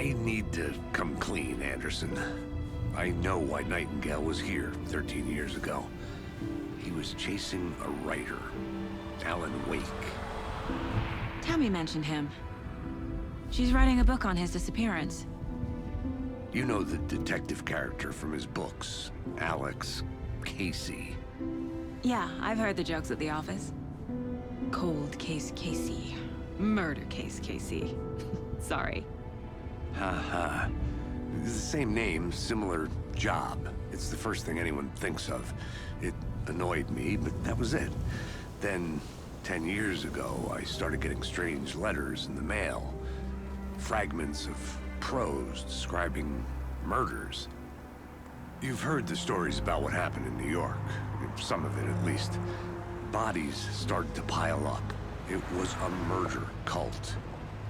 I need to come clean, Anderson. I know why Nightingale was here 13 years ago. He was chasing a writer, Alan Wake. Tammy mentioned him. She's writing a book on his disappearance. You know the detective character from his books, Alex Casey. Yeah, I've heard the jokes at the office. Cold case Casey. Murder case Casey. Sorry. Haha. It's the same name, similar job. It's the first thing anyone thinks of. It annoyed me, but that was it. Then, 10 years ago, I started getting strange letters in the mail. Fragments of prose describing murders. You've heard the stories about what happened in New York. Some of it, at least. Bodies started to pile up. It was a murder cult.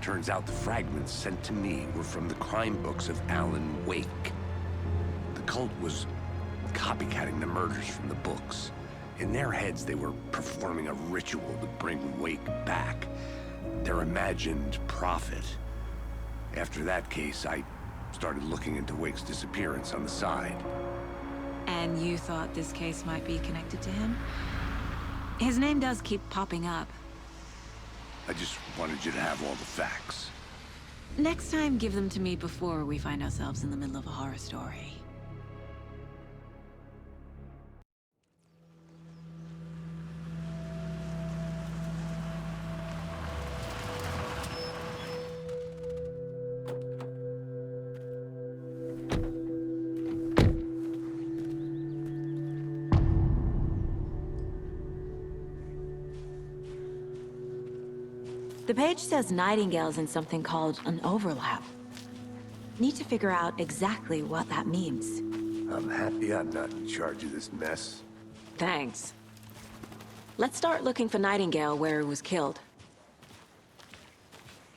Turns out the fragments sent to me were from the crime books of Alan Wake. The cult was copycatting the murders from the books. In their heads, they were performing a ritual to bring Wake back. Their imagined prophet. After that case, I started looking into Wake's disappearance on the side. And you thought this case might be connected to him? His name does keep popping up. I just wanted you to have all the facts. Next time, give them to me before we find ourselves in the middle of a horror story. The page says Nightingale's in something called an overlap. Need to figure out exactly what that means. I'm happy I'm not in charge of this mess. Thanks. Let's start looking for Nightingale where he was killed.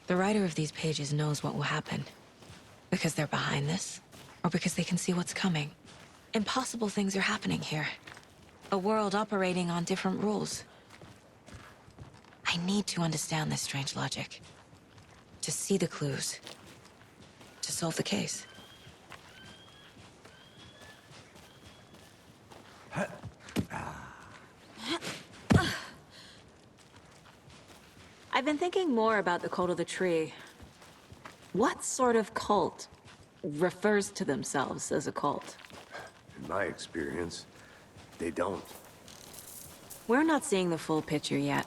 The writer of these pages knows what will happen. Because they're behind this, or because they can see what's coming. Impossible things are happening here. A world operating on different rules. I need to understand this strange logic. To see the clues. To solve the case. I've been thinking more about the cult of the tree. What sort of cult refers to themselves as a cult? In my experience, they don't. We're not seeing the full picture yet.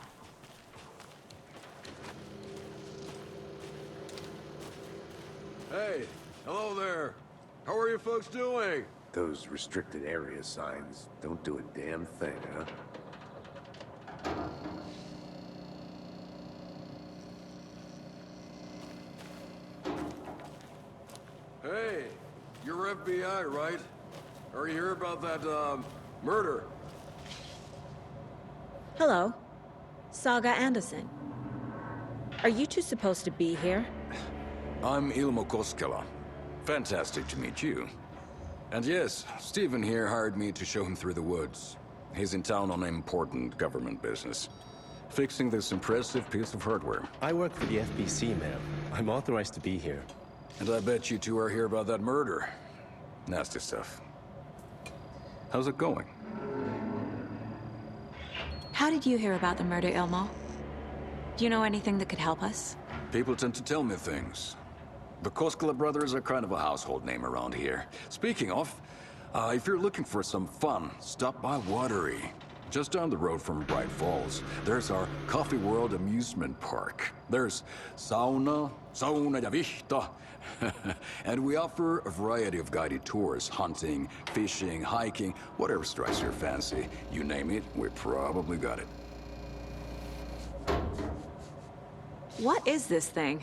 Hey, hello there. How are you folks doing? Those restricted area signs don't do a damn thing, huh? Hey, you're FBI, right? Are you here about that, murder? Hello. Saga Anderson. Are you two supposed to be here? I'm Ilmo Koskela. Fantastic to meet you. And yes, Stephen here hired me to show him through the woods. He's in town on important government business. Fixing this impressive piece of hardware. I work for the FBC, ma'am. I'm authorized to be here. And I bet you two are here about that murder. Nasty stuff. How's it going? How did you hear about the murder, Ilmo? Do you know anything that could help us? People tend to tell me things. The Koskela brothers are kind of a household name around here. Speaking of, if you're looking for some fun, stop by Watery. Just down the road from Bright Falls, there's our Coffee World amusement park. There's sauna ja vihta. And we offer a variety of guided tours, hunting, fishing, hiking, whatever strikes your fancy. You name it, we probably got it. What is this thing?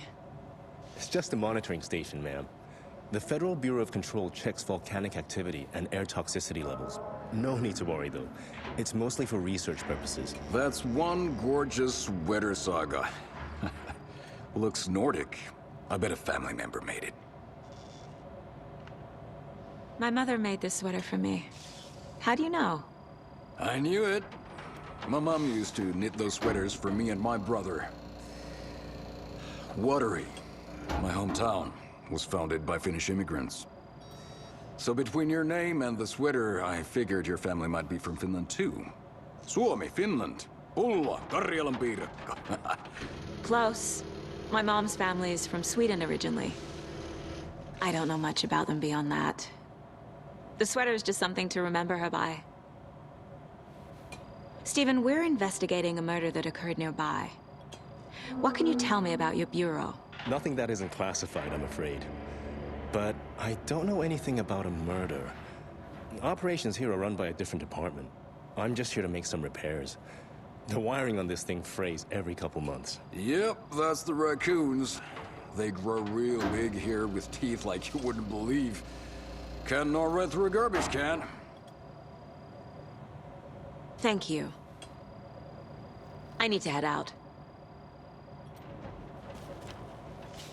It's just a monitoring station, ma'am. The Federal Bureau of Control checks volcanic activity and air toxicity levels. No need to worry, though. It's mostly for research purposes. That's one gorgeous weather saga. Looks Nordic. I bet a family member made it. My mother made this sweater for me. How do you know? I knew it. My mom used to knit those sweaters for me and my brother. Watery, my hometown. was founded by Finnish immigrants. So between your name and the sweater, I figured your family might be from Finland too. Suomi, Finland. Pulla, Karjalan piirakka. Close. My mom's family is from Sweden originally. I don't know much about them beyond that. The sweater is just something to remember her by. Stephen, we're investigating a murder that occurred nearby. What can you tell me about your bureau? Nothing that isn't classified, I'm afraid. But I don't know anything about a murder. Operations here are run by a different department. I'm just here to make some repairs. The wiring on this thing frays every couple months. Yep, that's the raccoons. They grow real big here with teeth like you wouldn't believe. Can't gnaw right through a garbage can. Thank you. I need to head out.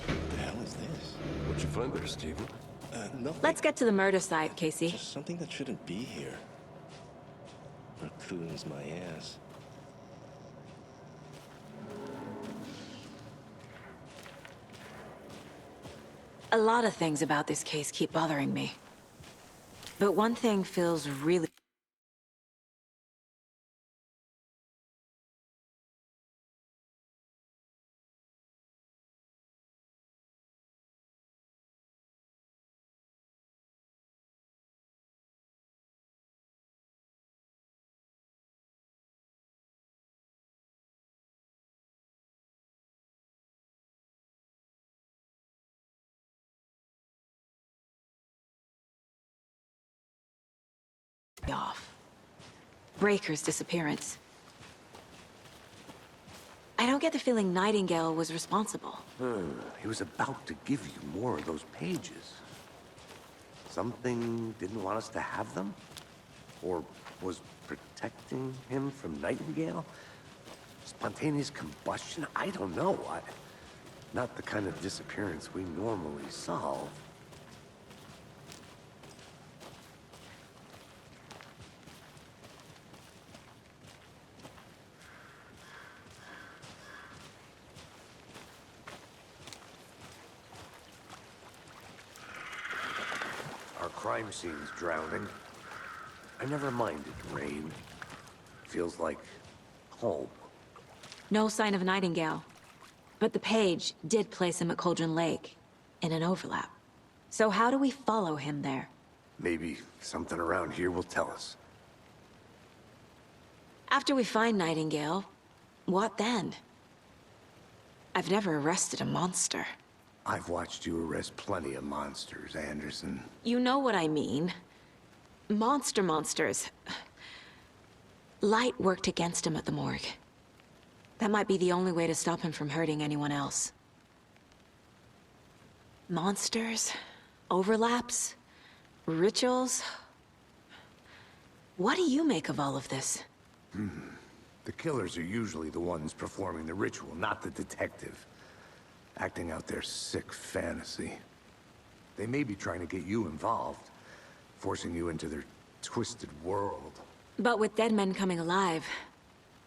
What the hell is this? What'd you find there, Stephen? Nothing. Let's get to the murder site, Casey. Just something that shouldn't be here. Raccoons, my ass. A lot of things about this case keep bothering me. But one thing feels really... off. Breaker's disappearance. I don't get the feeling Nightingale was responsible. He was about to give you more of those pages. Something didn't want us to have them? Or was protecting him from Nightingale? Spontaneous combustion? I don't know. Not the kind of disappearance we normally solve. Our crime scene's drowning. I never minded rain. Feels like home. No sign of Nightingale. But the page did place him at Cauldron Lake, in an overlap. So how do we follow him there? Maybe something around here will tell us. After we find Nightingale, what then? I've never arrested a monster. I've watched you arrest plenty of monsters, Anderson. You know what I mean. Monsters. Light worked against him at the morgue. That might be the only way to stop him from hurting anyone else. Monsters? Overlaps? Rituals? What do you make of all of this? The killers are usually the ones performing the ritual, not the detective. Acting out their sick fantasy. They may be trying to get you involved, forcing you into their twisted world. But with dead men coming alive,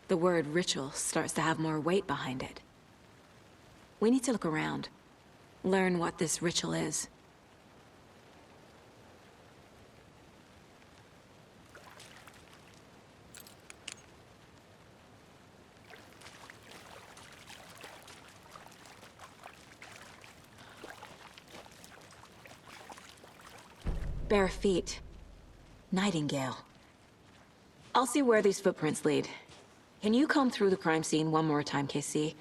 the word ritual starts to have more weight behind it. We need to look around. Learn what this ritual is. Bare feet. Nightingale. I'll see where these footprints lead. Can you comb through the crime scene one more time, KC?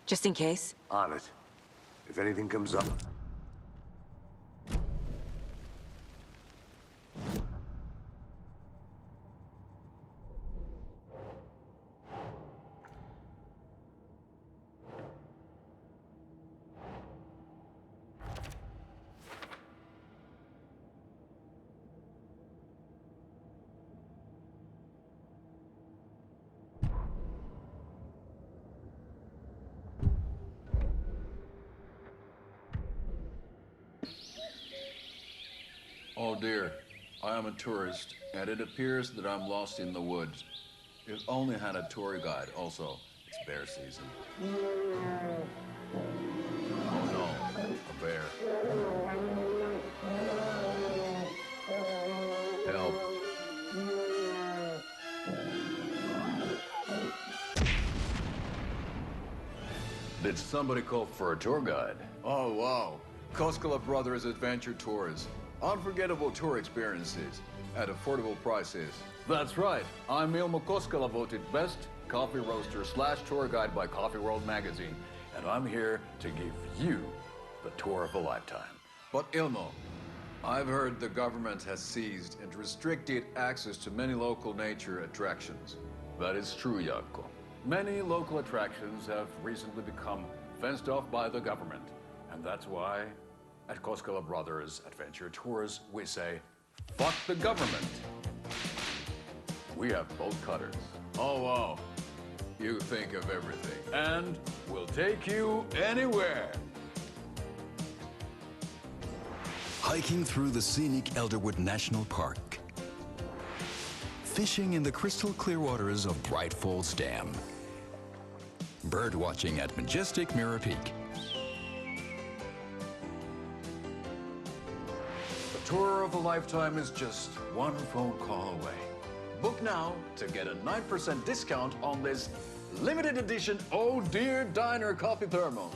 Just in case? On it. If anything comes up. Oh dear, I am a tourist, and it appears that I'm lost in the woods. If only had a tour guide. Also, it's bear season. Oh no, a bear. Did somebody call for a tour guide? Oh, wow. Koskela Brothers Adventure Tours. Unforgettable tour experiences at affordable prices. That's right. I'm Ilmo Koskela, voted best coffee roaster / tour guide by Coffee World magazine. And I'm here to give you the tour of a lifetime. But Ilmo, I've heard the government has seized and restricted access to many local nature attractions. That is true, Jaakko. Many local attractions have recently become fenced off by the government. And that's why, at Koskela Brothers Adventure Tours, we say, fuck the government. We have bolt cutters. Oh, wow. You think of everything. And we'll take you anywhere. Hiking through the scenic Elderwood National Park. Fishing in the crystal clear waters of Bright Falls Dam. Bird watching at majestic Mirror Peak. The tour of a lifetime is just one phone call away. Book now to get a 9% discount on this limited edition Oh Dear Diner coffee thermos.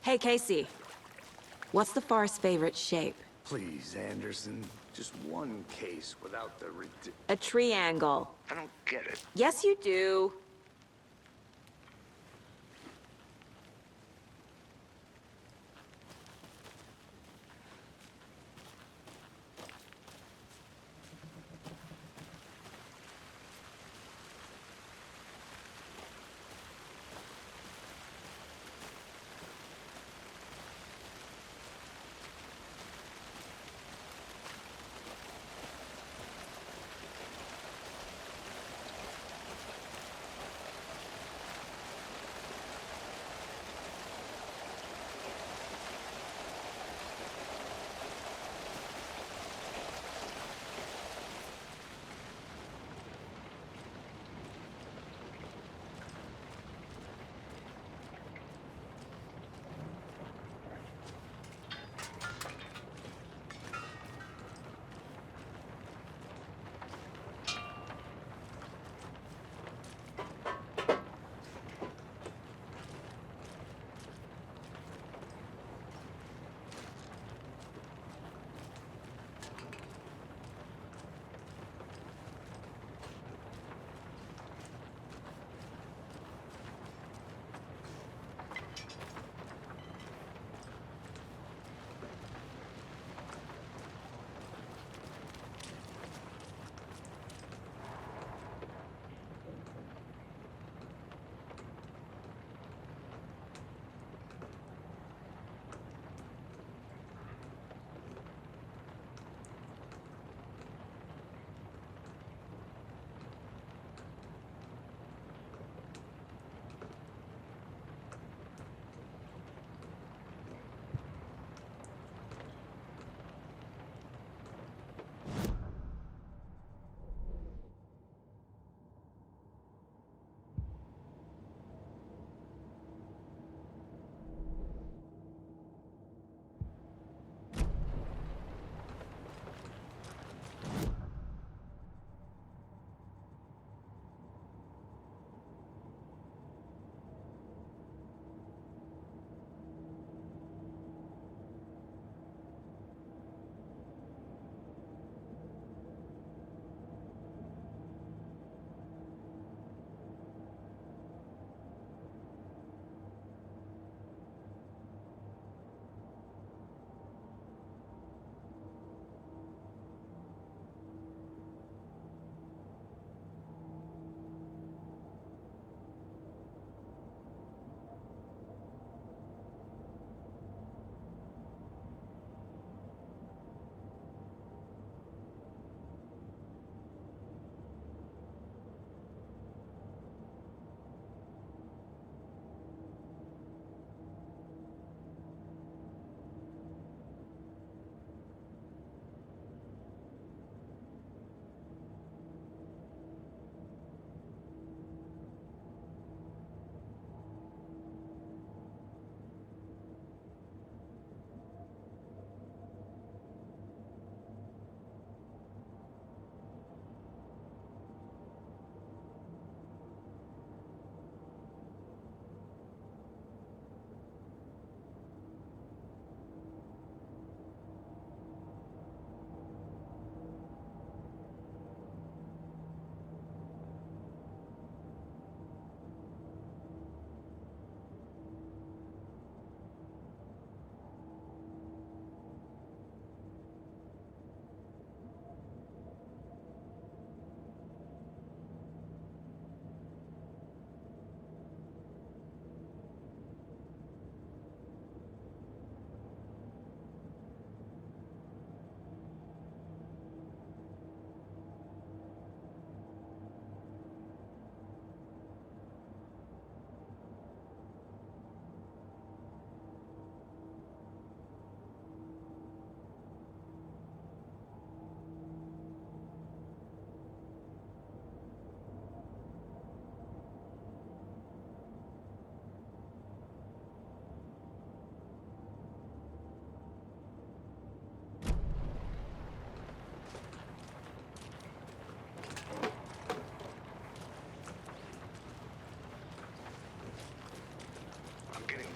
Hey, Casey. What's the far's favorite shape? Please, Anderson. Just one case without the A triangle. I don't get it. Yes, you do.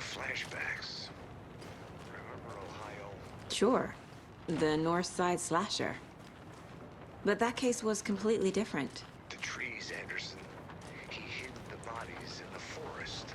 flashbacks. Remember Ohio? Sure. The North Side slasher. But that case was completely different. The trees, Anderson. He hid the bodies in the forest.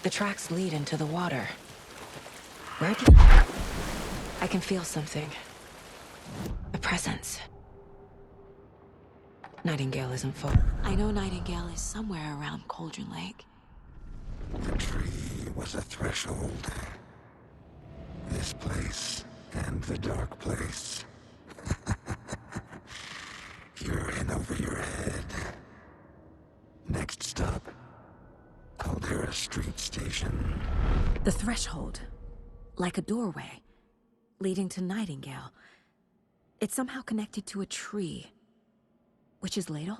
The tracks lead into the water. Where do I can feel something. A presence. Nightingale isn't full. I know Nightingale is somewhere around Cauldron Lake. The tree was a threshold. This place and the dark place. You're in over your head. Next stop, Caldera Street Station. The threshold. Like a doorway. Leading to Nightingale. It's somehow connected to a tree. Witch's Ladle?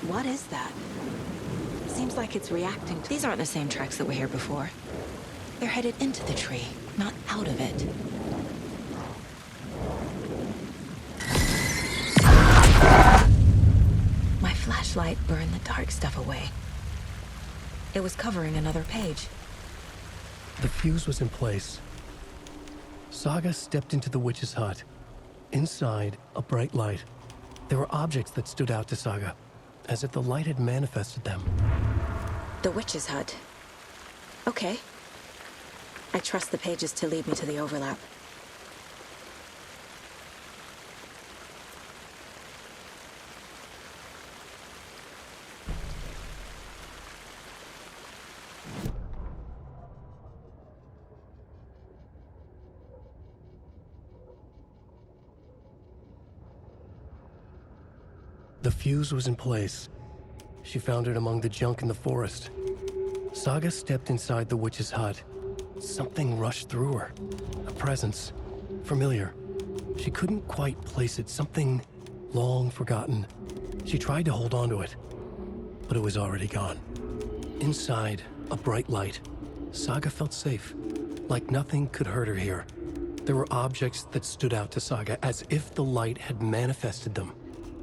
What is that? Seems like it's reacting to... These aren't the same tracks that were here before. They're headed into the tree, not out of it. My flashlight burned the dark stuff away. It was covering another page. The fuse was in place. Saga stepped into the witch's hut. Inside, a bright light. There were objects that stood out to Saga, as if the light had manifested them. The witch's hut. Okay. I trust the pages to lead me to the overlap. The fuse was in place. She found it among the junk in the forest. Saga stepped inside the witch's hut. Something rushed through her. A presence. Familiar. She couldn't quite place it. Something long forgotten. She tried to hold on to it, but it was already gone. Inside, a bright light. Saga felt safe. Like nothing could hurt her here. There were objects that stood out to Saga as if the light had manifested them.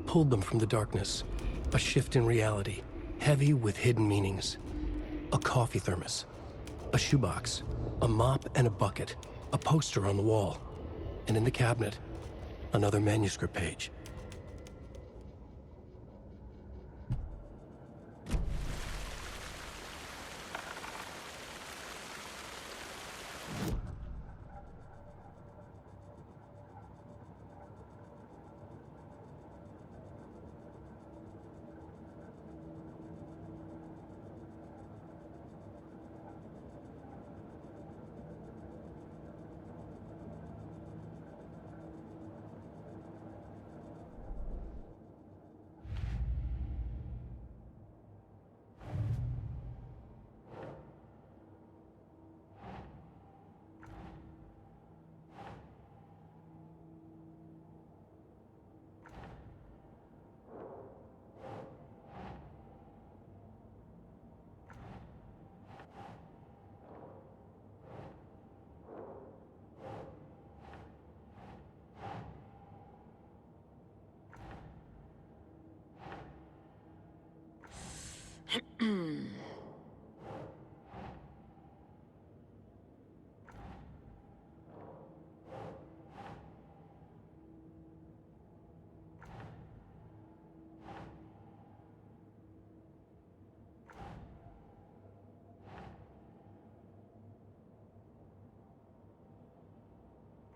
Pulled them from the darkness. A shift in reality, heavy with hidden meanings. A coffee thermos, a shoebox, a mop and a bucket, a poster on the wall, and in the cabinet, another manuscript page.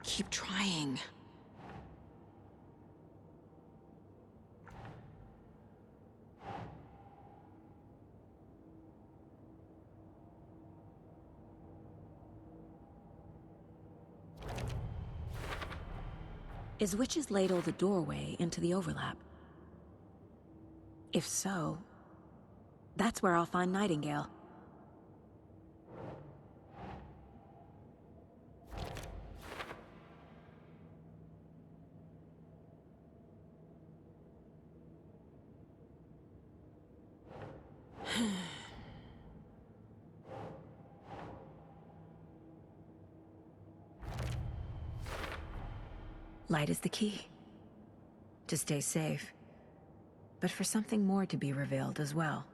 Keep trying. Is Witch's Ladle the doorway into the overlap? If so, that's where I'll find Nightingale. Light is the key. To stay safe. But for something more to be revealed as well.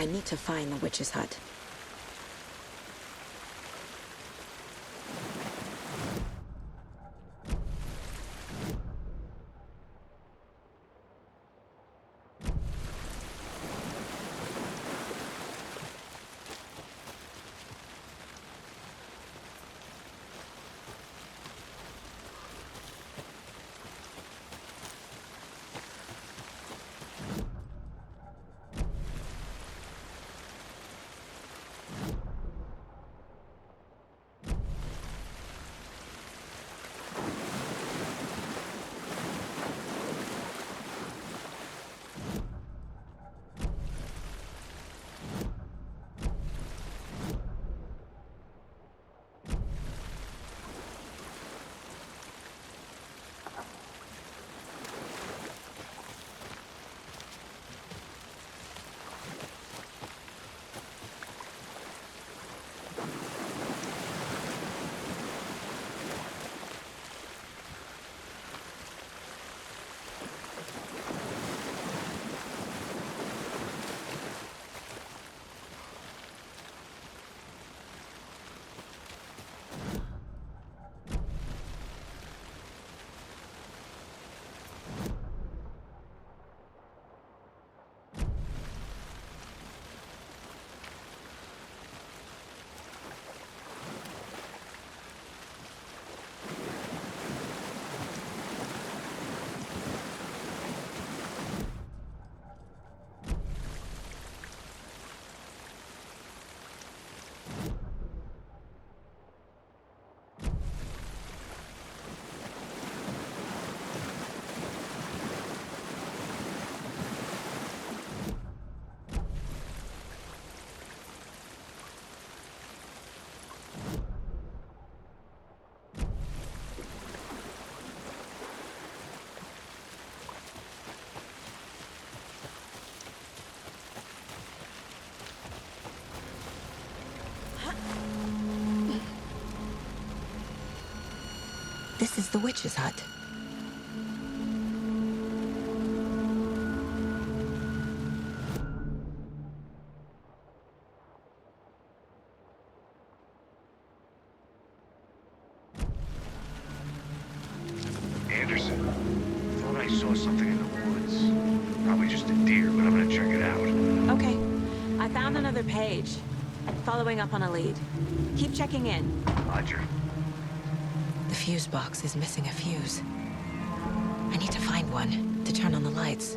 I need to find the witch's hut. This is the witch's hut. Anderson, thought I saw something in the woods. Probably just a deer, but I'm gonna check it out. Okay, I found another page. Following up on a lead. Keep checking in. Roger. The fuse box is missing a fuse. I need to find one to turn on the lights.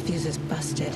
fuse is busted.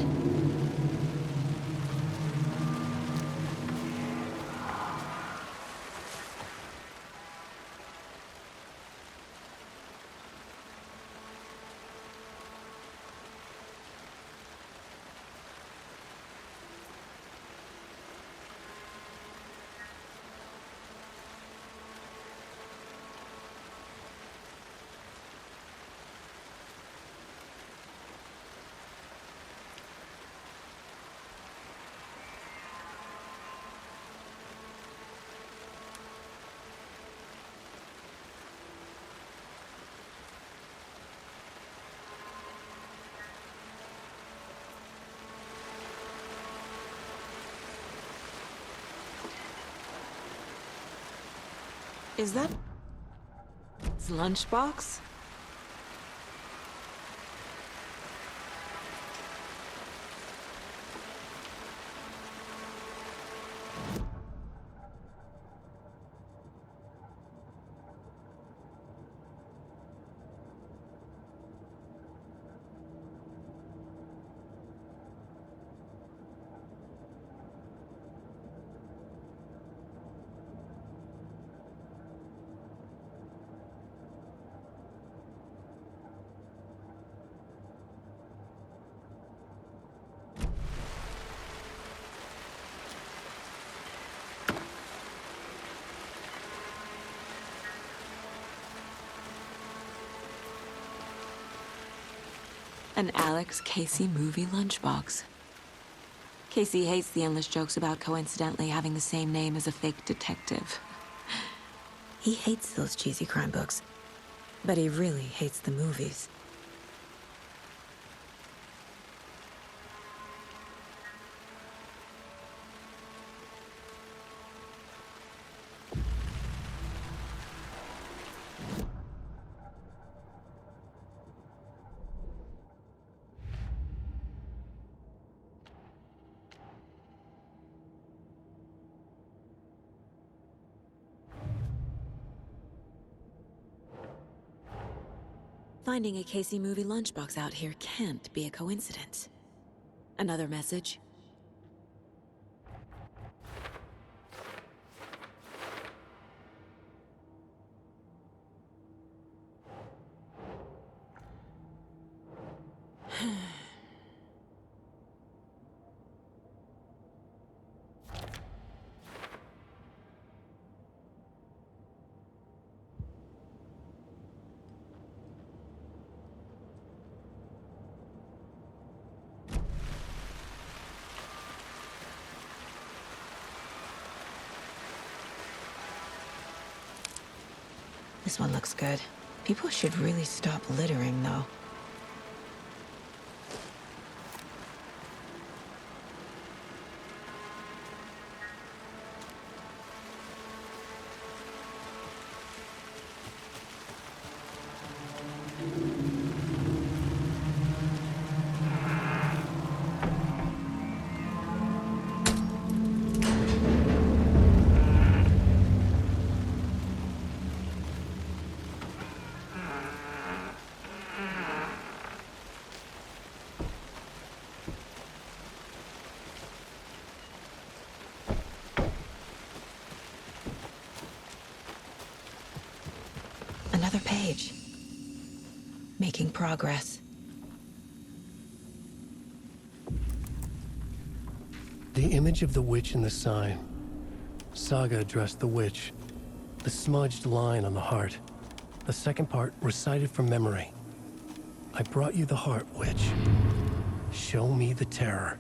Is that... It's lunchbox? An Alex Casey movie lunchbox. Casey hates the endless jokes about coincidentally having the same name as a fake detective. He hates those cheesy crime books, but he really hates the movies. Finding a Casey movie lunchbox out here can't be a coincidence. Another message? This one looks good. People should really stop littering, though. Another page. Making progress. The image of the witch in the sign. Saga addressed the witch. The smudged line on the heart. The second part recited from memory. I brought you the heart, witch. Show me the terror.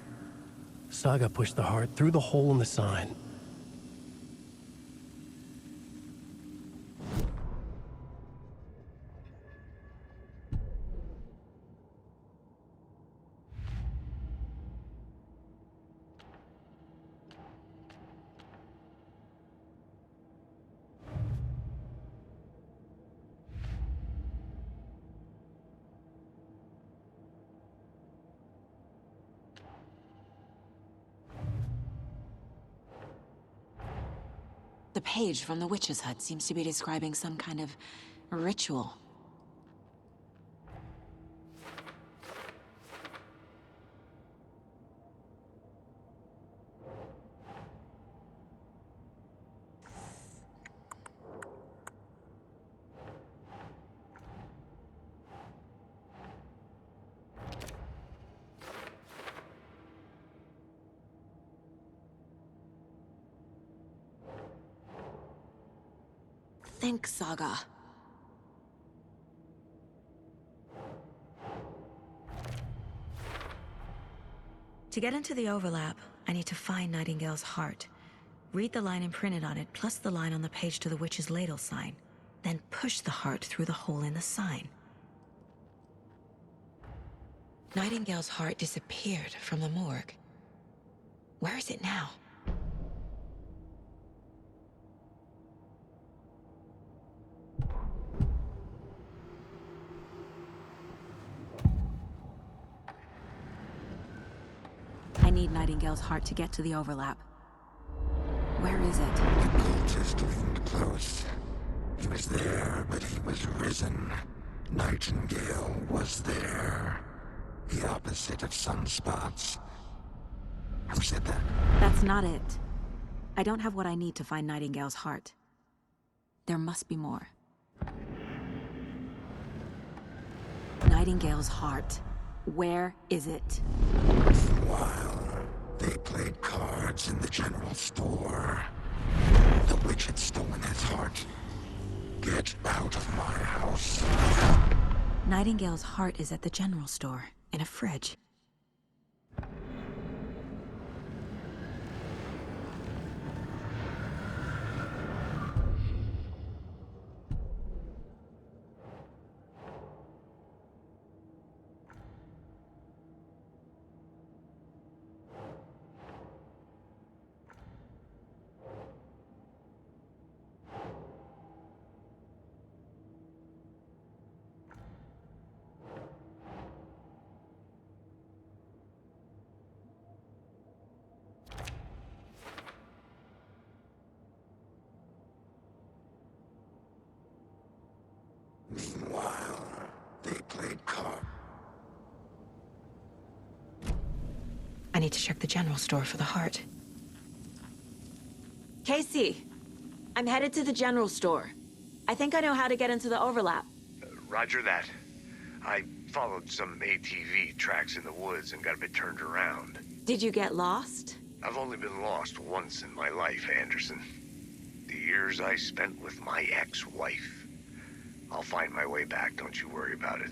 Saga pushed the heart through the hole in the sign. The page from the witch's hut seems to be describing some kind of ritual. think, Saga. To get into the overlap, I need to find Nightingale's heart. Read the line imprinted on it, plus the line on the page to the witch's ladle sign. Then push the heart through the hole in the sign. Nightingale's heart disappeared from the morgue. Where is it now? I need Nightingale's heart to get to the overlap. Where is it? The cultist leaned close. He was there, but he was risen. Nightingale was there. The opposite of sunspots. Who said that? That's not it. I don't have what I need to find Nightingale's heart. There must be more. Nightingale's heart. Where is it? While they played cards in the general store, the witch had stolen his heart. Get out of my house. Nightingale's heart is at the general store, in a fridge. Meanwhile, they played cards. I need to check the general store for the heart. Casey, I'm headed to the general store. I think I know how to get into the overlap. Roger that. I followed some ATV tracks in the woods and got a bit turned around. Did you get lost? I've only been lost once in my life, Anderson. The years I spent with my ex-wife. I'll find my way back, don't you worry about it.